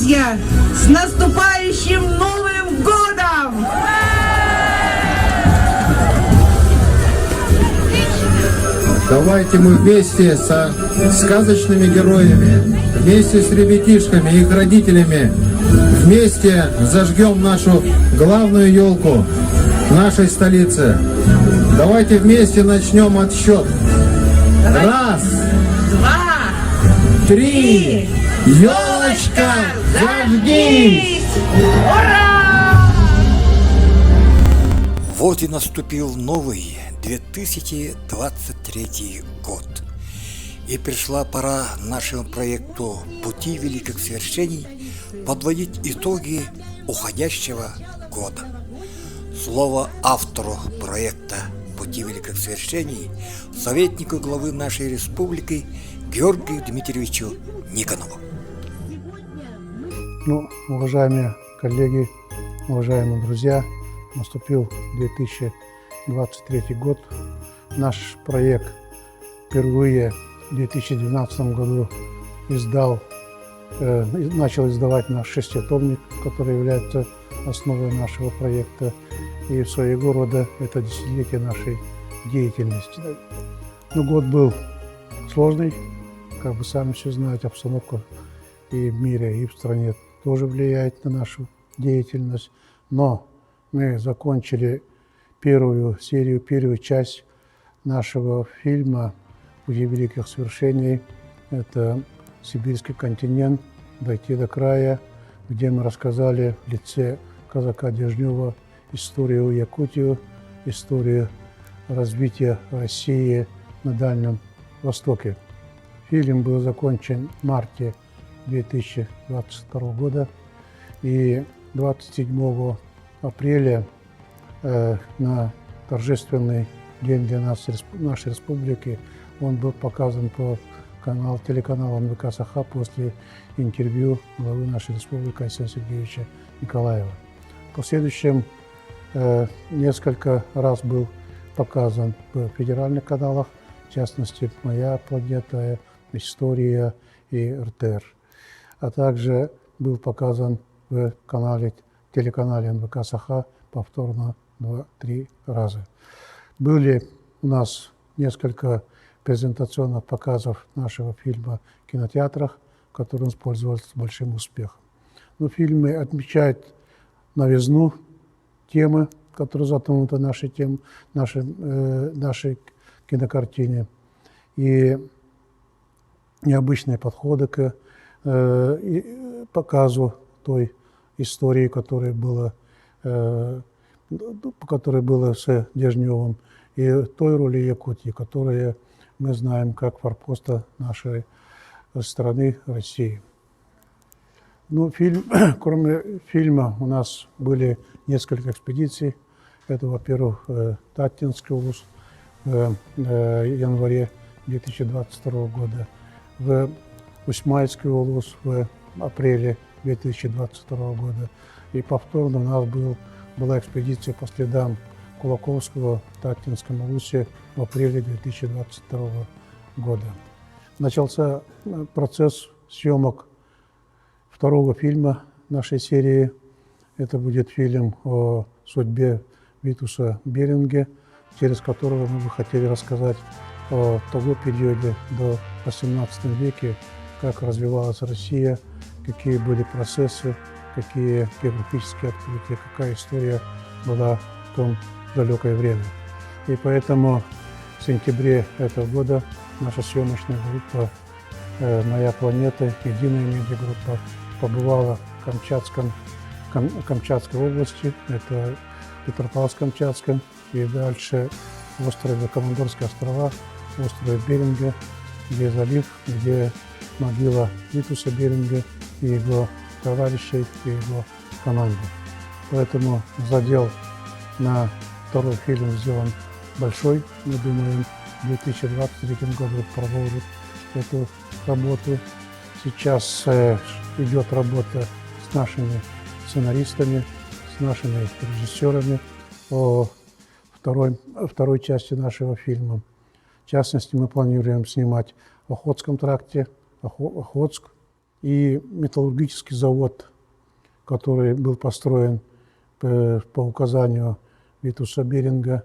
друзья, с наступающим Новым годом! Давайте мы вместе со сказочными героями, вместе с ребятишками и их родителями, вместе зажгем нашу главную елку нашей столицы. Давайте вместе начнем отсчет. Раз, Два, три, елочка, зажгись! Ура! Вот и наступил новый 2023 год. И пришла пора нашему проекту «Пути великих свершений» подводить итоги уходящего года. Слово автору проекта «Пути великих свершений», советнику главы нашей республики Георгию Дмитриевичу Никонову. Уважаемые коллеги, уважаемые друзья, наступил 2023 год. Наш проект впервые в 2012 году начал издавать наш шеститомник, который является основой нашего проекта. И в своего рода это десятилетие нашей деятельности. Год был сложный, как вы сами все знаете, обстановка и в мире, и в стране тоже влияет на нашу деятельность. Но мы закончили первую серию, первую часть нашего фильма «Пути великих свершений». Это «Сибирский континент. Дойти до края», где мы рассказали в лице казака Дежнева историю Якутии, историю развития России на Дальнем Востоке. Фильм был закончен в марте 2022 года, и 27 апреля на торжественный день для нас, нашей республики, он был показан по телеканалу НВК «Саха» после интервью главы нашей республики Александра Сергеевича Николаева. В последующем несколько раз был показан в федеральных каналах, в частности «Моя планета», «История» и РТР. А также был показан в телеканале НВК «Саха» повторно 2-3 раза. Были у нас несколько презентационных показов нашего фильма в кинотеатрах, который использовался с большим успехом. Фильмы отмечают новизну темы, которые затронуты нашей кинокартине, и необычные подходы к показу той истории, которая была с Дежневым, и той роли Якутии, которая мы знаем как форпоста нашей страны России. Кроме фильма у нас были несколько экспедиций. Это, во-первых, Татинская область в январе 2022 года, в Усмайскую область в апреле 2022 года. И повторно у нас была экспедиция по следам Кулаковского в Татинском области в апреле 2022 года. Начался процесс съемок второго фильма нашей серии. Это будет фильм о судьбе Витуса Беринге, через которого мы бы хотели рассказать о того периоде до XVIII веке, как развивалась Россия, какие были процессы, какие географические открытия, какая история была в том далекое время. И поэтому в сентябре этого года наша съемочная группа «Моя планета», единая медиагруппа, побывала в Камчатской области, это Петропавловск-Камчатском, и дальше в острове Командорские острова, острове Беринга, где залив, где могила Витуса Беринга и его товарищей, и его команды. Поэтому задел на второй фильм сделан большой. Мы думаем, в 2023 году продолжит эту работу. Сейчас идет работа с нашими сценаристами, с нашими режиссерами о второй части нашего фильма. В частности, мы планируем снимать в Охотском тракте, Охотск и металлургический завод, который был построен по указанию Витуса Беринга,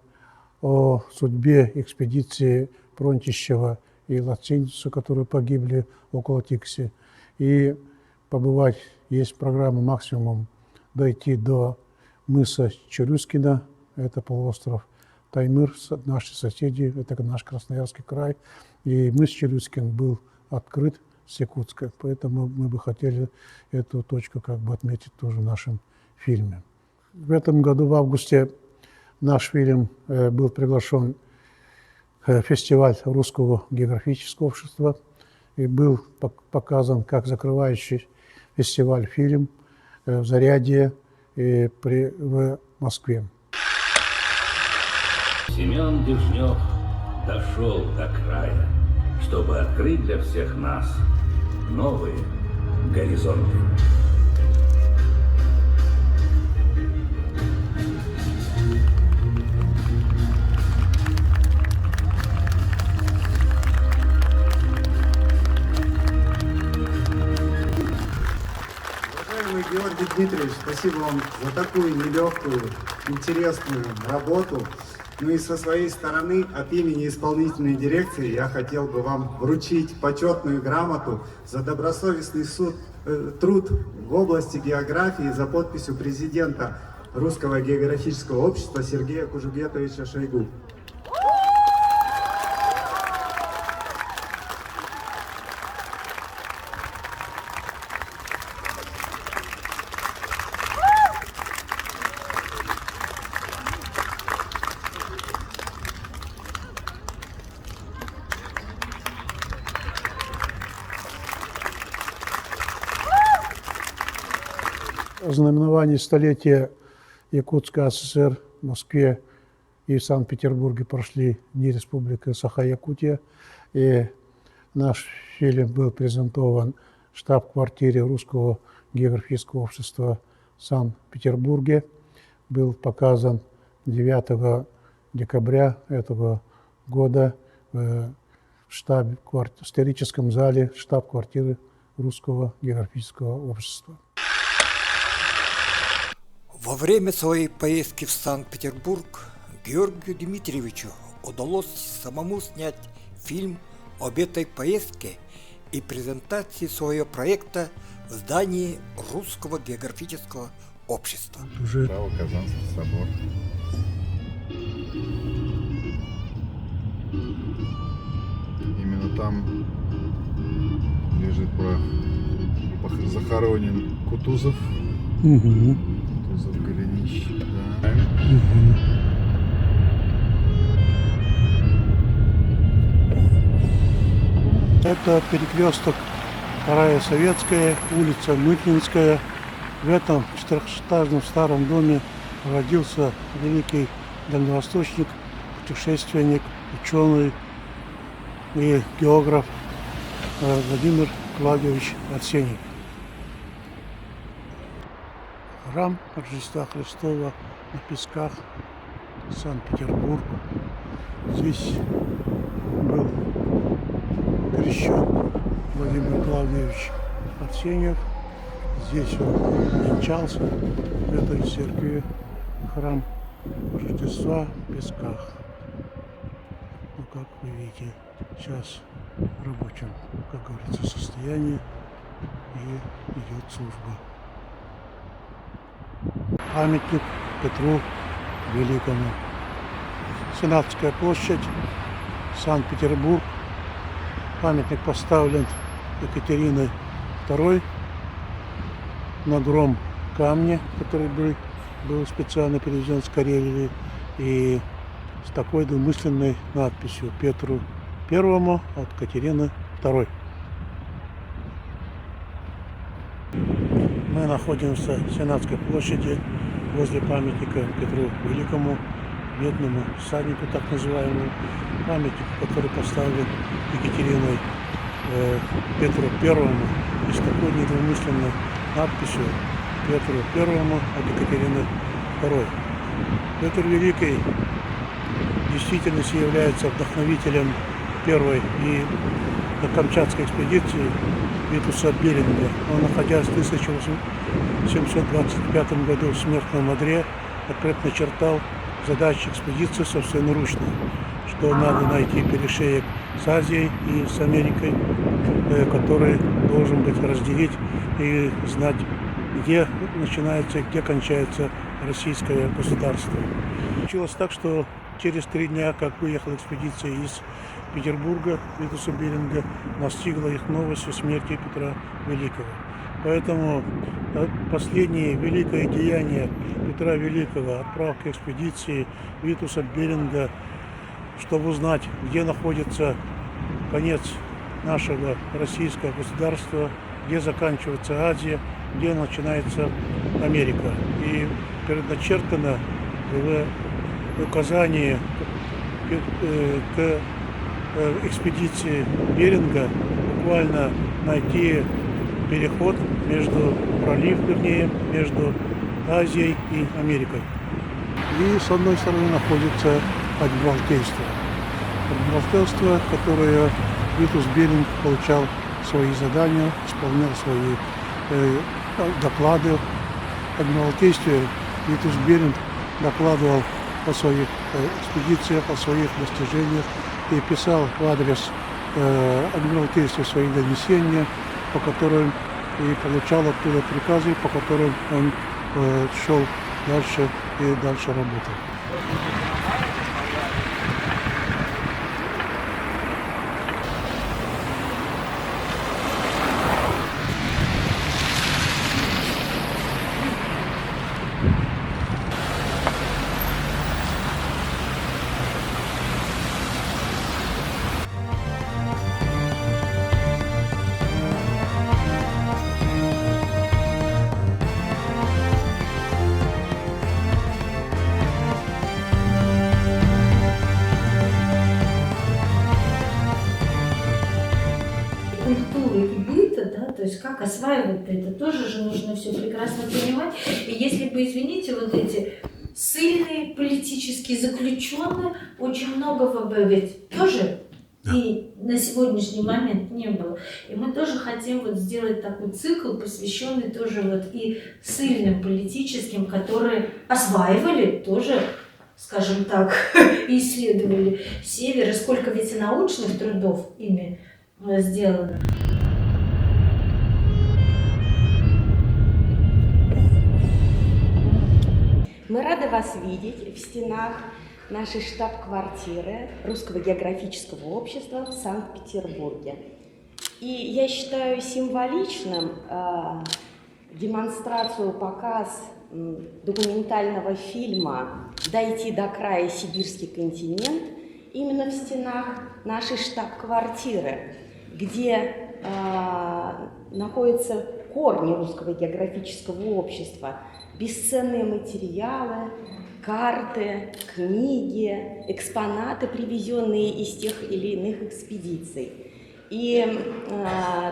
о судьбе экспедиции Пронтищева и Латиница, которые погибли около Тикси. И побывать, есть программа максимум дойти до мыса Челюскина, это полуостров Таймыр, наши соседи, это наш Красноярский край. И мыс Челюскин был открыт с Якутска, поэтому мы бы хотели эту точку как бы отметить тоже в нашем фильме. В этом году, в августе, наш фильм был приглашен в фестиваль Русского географического общества и был показан как закрывающий фестиваль фильм в Зарядье и в Москве. Семен Дежнев дошел до края, чтобы открыть для всех нас новые горизонты. Уважаемый Георгий Дмитриевич, спасибо вам за такую нелегкую, интересную работу. Ну и со своей стороны, от имени исполнительной дирекции, я хотел бы вам вручить почетную грамоту за добросовестный труд в области географии за подписью президента Русского географического общества Сергея Кужугетовича Шойгу. В знаменовании столетия Якутской ССР в Москве и в Санкт-Петербурге прошли Дни Республики Саха-Якутия. И наш фильм был презентован в штаб-квартире Русского географического общества в Санкт-Петербурге. Был показан 9 декабря этого года в историческом зале штаб-квартиры Русского географического общества. Во время своей поездки в Санкт-Петербург Георгию Дмитриевичу удалось самому снять фильм об этой поездке и презентации своего проекта в здании Русского географического общества. Казанский собор. Именно там лежит захоронен Кутузов. Кутузов Голенищ. Да. Это перекресток Вторая Советская, улица Мытнинская. В этом четырехэтажном старом доме родился великий дальневосточник, путешественник, ученый и географ Владимир Клавдиевич Арсеньев. Храм Рождества Христова на Песках, Санкт-Петербург. Здесь был крещен Владимир Клавдиевич Арсеньев. Здесь он венчался в этой церкви, храм Рождества в Песках. Ну, как вы видите, сейчас в рабочем, как говорится, состоянии и идет служба. Памятник Петру Великому. Сенатская площадь, Санкт-Петербург. Памятник поставлен Екатериной II на гром камне, который был специально привезен с Карелии, и с такой двумысленной надписью Петру I от Екатерины II. Мы находимся в Сенатской площади возле памятника Петру Великому, медному всаднику, так называемому, памятник, который поставлен Екатериной Петру I и с такой недвусмысленной надписью Петру I от Екатерины II. Петр Великий в действительности является вдохновителем первой и на Камчатской экспедиции Витуса Беринга. Он, находясь в 1725 году в смертном одре, опять начертал задачи экспедиции собственноручно, что надо найти перешеек с Азией и с Америкой, который должен быть разделить и знать, где начинается и где кончается российское государство. Получилось так, что через 3 дня, как выехала экспедиция из Петербурга, Витуса Беринга, настигла их новость о смерти Петра Великого. Поэтому последнее великое деяние Петра Великого, отправка экспедиции Витуса Беринга, чтобы узнать, где находится конец нашего российского государства, где заканчивается Азия, где начинается Америка. И предначертано в указании к экспедиции Беринга буквально найти переход пролив, между Азией и Америкой. И с одной стороны находится Адмиралтейство. Адмиралтейство, которое Витус Беринг получал свои задания, исполнял свои доклады. В Адмиралтействе Витус Беринг докладывал о своих экспедициях, о своих достижениях и писал в адрес Адмиралтейства свои донесения, по которым и получал оттуда приказы, по которым он шел дальше и дальше работал. Культуры и быта, да, то есть как осваивать это, тоже же нужно все прекрасно понимать. И если бы, извините, вот эти ссыльные политические заключенные, очень многого бы ведь тоже и на сегодняшний момент не было. И мы тоже хотим вот сделать такой цикл, посвященный тоже вот и ссыльным политическим, которые осваивали тоже, скажем так, исследовали север, и сколько ведь и научных трудов ими сделано. Мы рады вас видеть в стенах нашей штаб-квартиры Русского географического общества в Санкт-Петербурге. И я считаю символичным демонстрацию, показ документального фильма «Дойти до края. Сибирский континент» именно в стенах нашей штаб-квартиры, где находятся корни Русского географического общества, бесценные материалы, карты, книги, экспонаты, привезенные из тех или иных экспедиций. И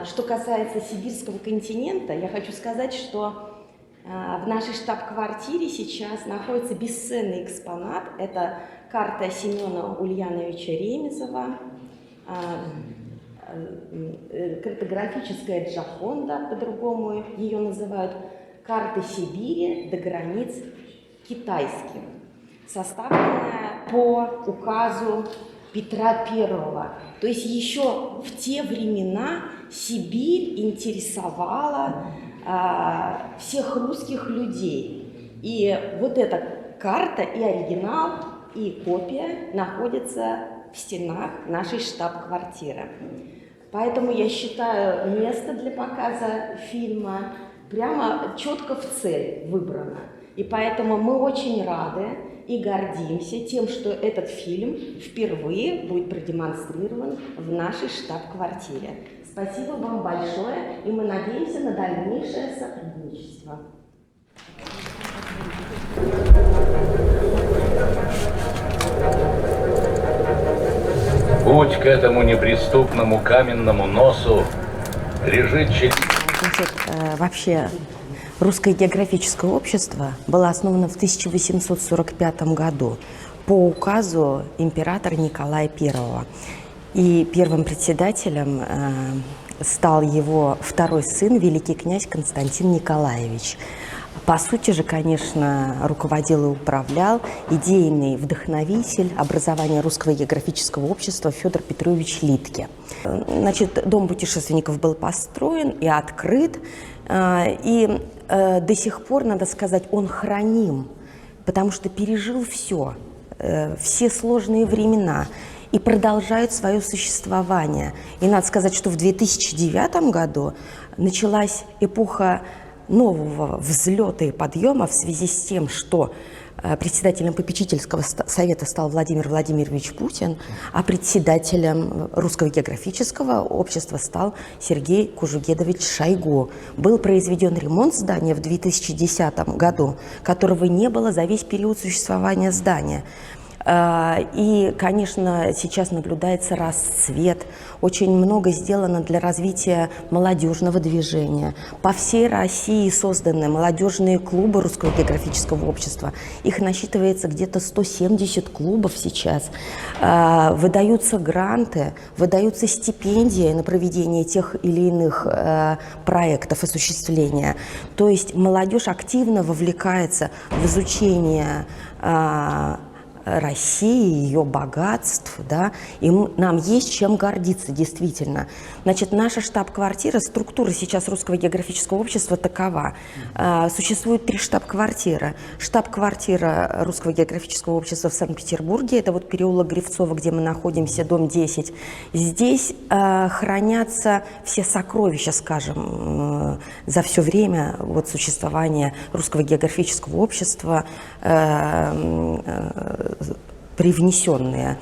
что касается сибирского континента, я хочу сказать, что в нашей штаб-квартире сейчас находится бесценный экспонат. Это карта Семена Ульяновича Ремезова, картографическая Джоконда, по-другому ее называют, карта Сибири до границ китайских, составленная по указу Петра I. То есть еще в те времена Сибирь интересовала всех русских людей. И вот эта карта, и оригинал, и копия находятся в стенах нашей штаб-квартиры. Поэтому я считаю, место для показа фильма прямо четко в цель выбрано. И поэтому мы очень рады и гордимся тем, что этот фильм впервые будет продемонстрирован в нашей штаб-квартире. Спасибо вам большое, и мы надеемся на дальнейшее сотрудничество. Путь к этому неприступному каменному носу лежит через... Вообще, Русское географическое общество было основано в 1845 году по указу императора Николая I. И первым председателем стал его второй сын, великий князь Константин Николаевич. По сути же, конечно, руководил и управлял идейный вдохновитель образования Русского географического общества Федор Петрович Литке. Значит, дом путешественников был построен и открыт, и до сих пор, надо сказать, он храним, потому что пережил все сложные времена и продолжает свое существование. И надо сказать, что в 2009 году началась эпоха нового взлета и подъема в связи с тем, что председателем попечительского совета стал Владимир Владимирович Путин, а председателем Русского географического общества стал Сергей Кужугедович Шойгу. Был произведен ремонт здания в 2010 году, которого не было за весь период существования здания. И, конечно, сейчас наблюдается расцвет. Очень много сделано для развития молодежного движения. По всей России созданы молодежные клубы Русского географического общества. Их насчитывается где-то 170 клубов сейчас. Выдаются гранты, выдаются стипендии на проведение тех или иных проектов осуществления. То есть молодежь активно вовлекается в изучение России, ее богатств, да, и нам есть чем гордиться, действительно. Значит, наша штаб-квартира, структура сейчас Русского географического общества такова. Существует 3 штаб-квартиры. Штаб-квартира Русского географического общества в Санкт-Петербурге, это вот переулок Гривцова, где мы находимся, дом 10. Здесь хранятся все сокровища, скажем, за все время вот существования Русского географического общества, привнесенные.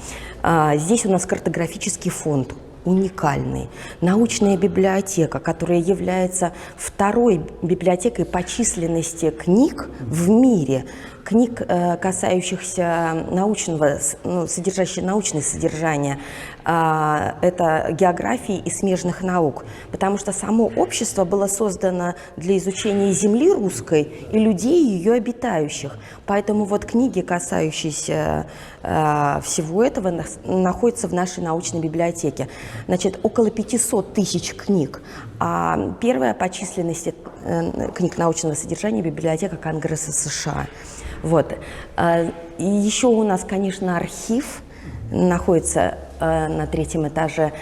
Здесь у нас картографический фонд, уникальный. Научная библиотека, которая является второй библиотекой по численности книг в мире. Книг, касающихся научного, содержащих научное содержание, это географии и смежных наук, потому что само общество было создано для изучения земли русской и людей, ее обитающих. Поэтому вот книги, касающиеся всего этого, находятся в нашей научной библиотеке. Значит, около 500 тысяч книг. А первая по численности книг научного содержания библиотека Конгресса США. Вот. И еще у нас, конечно, архив находится на 3-м этаже.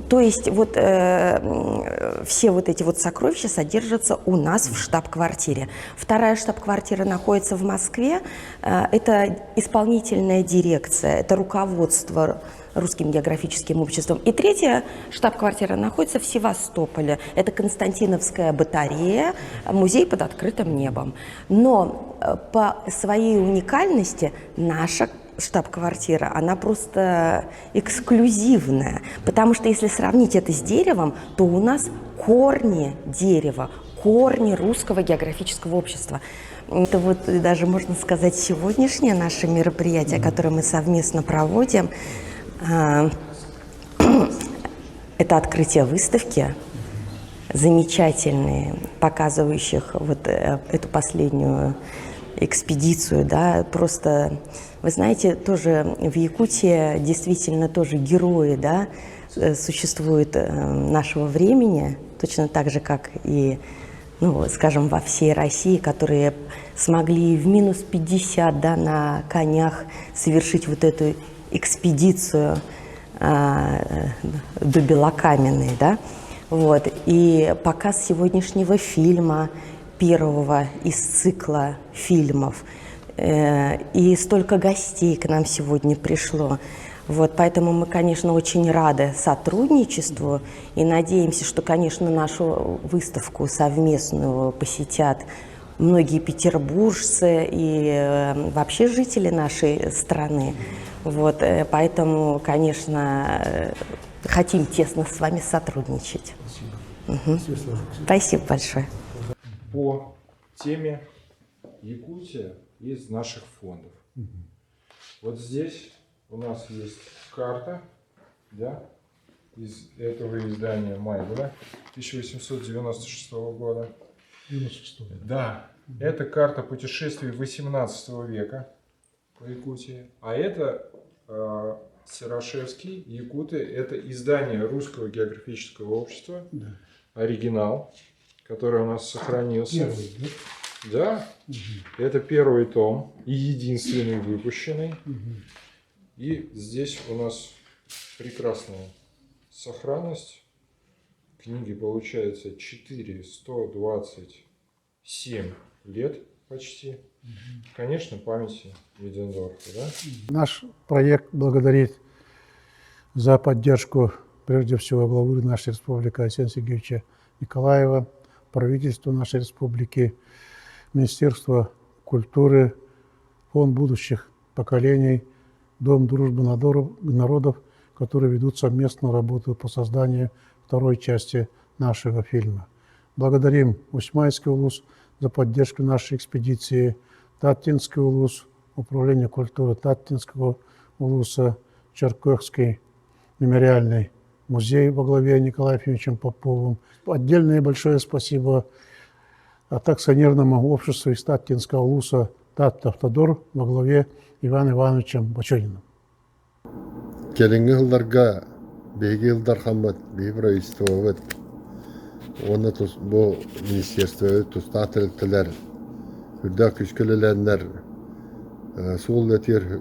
То есть вот все вот эти вот сокровища содержатся у нас в штаб-квартире. Вторая штаб-квартира находится в Москве. Это исполнительная дирекция, это руководство Русским географическим обществом. И 3-я штаб-квартира находится в Севастополе. Это Константиновская батарея, музей под открытым небом. Но по своей уникальности наша штаб-квартира, она просто эксклюзивная. Потому что если сравнить это с деревом, то у нас корни дерева, корни Русского географического общества. Это вот даже, можно сказать, сегодняшнее наше мероприятие, которое мы совместно проводим. Это открытие выставки, замечательные, показывающих вот эту последнюю экспедицию, да, просто, вы знаете, тоже в Якутии действительно тоже герои, да, существуют нашего времени, точно так же, как и, ну, скажем, во всей России, которые смогли в минус 50, да, на конях совершить вот эту экспедицию до Белокаменной, да, вот, и показ сегодняшнего фильма, первого из цикла фильмов, и столько гостей к нам сегодня пришло. Вот, поэтому мы, конечно, очень рады сотрудничеству и надеемся, что, конечно, нашу выставку совместную посетят многие петербуржцы и вообще жители нашей страны. Вот, поэтому, конечно, хотим тесно с вами сотрудничать. Угу. Спасибо большое. По теме Якутия из наших фондов. Вот здесь у нас есть карта, да, из этого издания Майгула 1896 года. 96. Да, это карта путешествий 18 века по Якутии, а это Серашевский, якуты. Это издание Русского географического общества. Да. Оригинал, который у нас сохранился. Первый, да? Да. Это первый том и единственный выпущенный. И здесь у нас прекрасная сохранность. Книге получается 427 лет почти. Конечно, памяти Видендорфа, да? Наш проект благодарит за поддержку, прежде всего, главы нашей республики Арсения Сергеевича Николаева, правительства нашей республики, Министерство культуры, Фонд будущих поколений, Дом дружбы народов, которые ведут совместную работу по созданию второй части нашего фильма. Благодарим Усмайский улус за поддержку нашей экспедиции, Таттинский улус, Управление культуры Таттинского улуса, Черкесский мемориальный музей во главе Николаем Ефимовичем Поповым. Отдельное большое спасибо акционерному обществу из Таттинского улуса Таттавтодор во главе Иваном Ивановичем Бачониным. Келинги хылларга беги хылдар хаммат беги правительство оны бу министерство тустатылтылар үрдә күскелеләннәр сул этер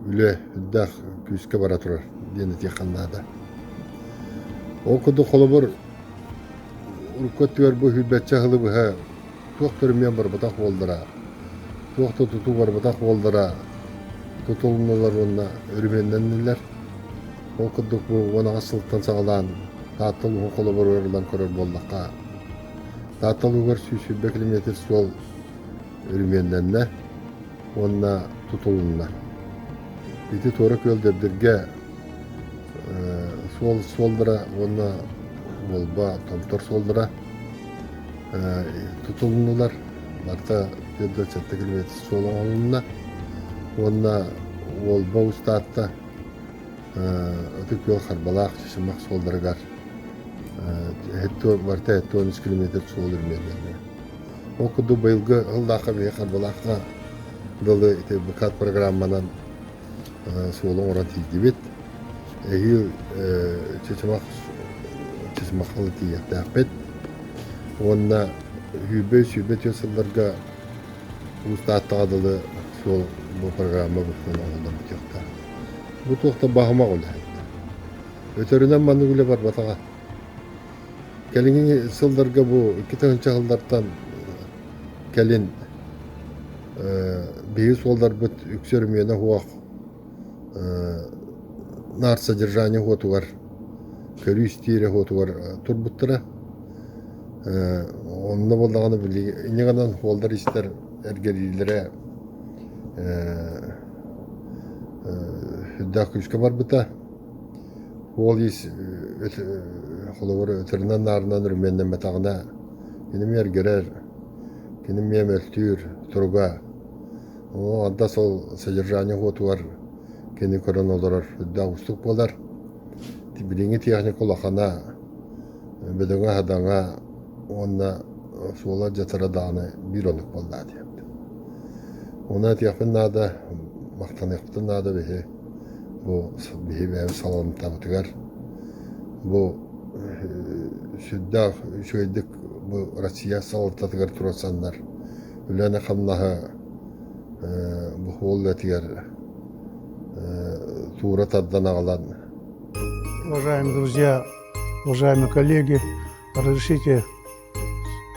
үле үрдә күскә бара торыр дине тиханнада. Окуду холобор уркөтөр бу хүбәтчә хылы бу доктор мен бар батак болдыра. Доктор туту бар батак болдыра. Тутулнулар онна өрмәннәннәр. Окудук бу оны асылтан сагалан татыл холобор өрлән көрөр болдакка. Татыл үгөр сүсү бекилметр сол өрмәннәннә онна тутулунна. Бите торы көлдердерге солдыра онна болба томтор солдыра тутулунулар. Барта 4 километр солонна онна болба устатта өтөк харбалак чымак солдыргар барта 13 километр сол өрмәннәннә. Окуду быйылгы ылдакы бе харбалакка дылы БК программанан солон оран тигибет. Чысмақлы тиекті ақпет. Онна хүбет өсілдерге ұстаттағадылы сол бұл программа бұқтан оғылдан бұтеқта. Бұл тоқта бағыма қолы әйтті. Өтерінен маны күлі бар батаға. Кәліңі сылдарға бұл 2-ші жылдардан кәлін бейі солдар бұт үксермені хуақ нар содержание хотуар, көрүстире хотуар турбуттара. Онна болдағаны білі, инеғанан холдар істер әргерилері үддақ күшке бар бұта. Ол ес қолуары өтірінен нарынан үрменнен мәтағына кенім әргерер, кенім емелтүр, тұруға. Анда сол содержание хотуар кені көрін оларар үдді ұстық болар. Біліңі техник олақана, бәдіңі ғадаңа, онна сола жатыра дағыны бір онық болды әдемді. Она техпін нада, мақтан еқтін нада бейі, бұл бейі бәйі салонын табытығар. Бұл сүддақ, шөйдік, бұл Россия салынтатығар тұрасандар. Үләні қамнағы бұл ол әтігер Уважаемые друзья, уважаемые коллеги, разрешите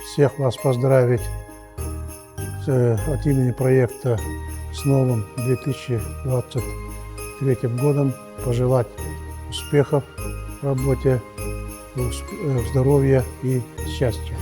всех вас поздравить от имени проекта с новым 2023 годом, пожелать успехов в работе, здоровья и счастья.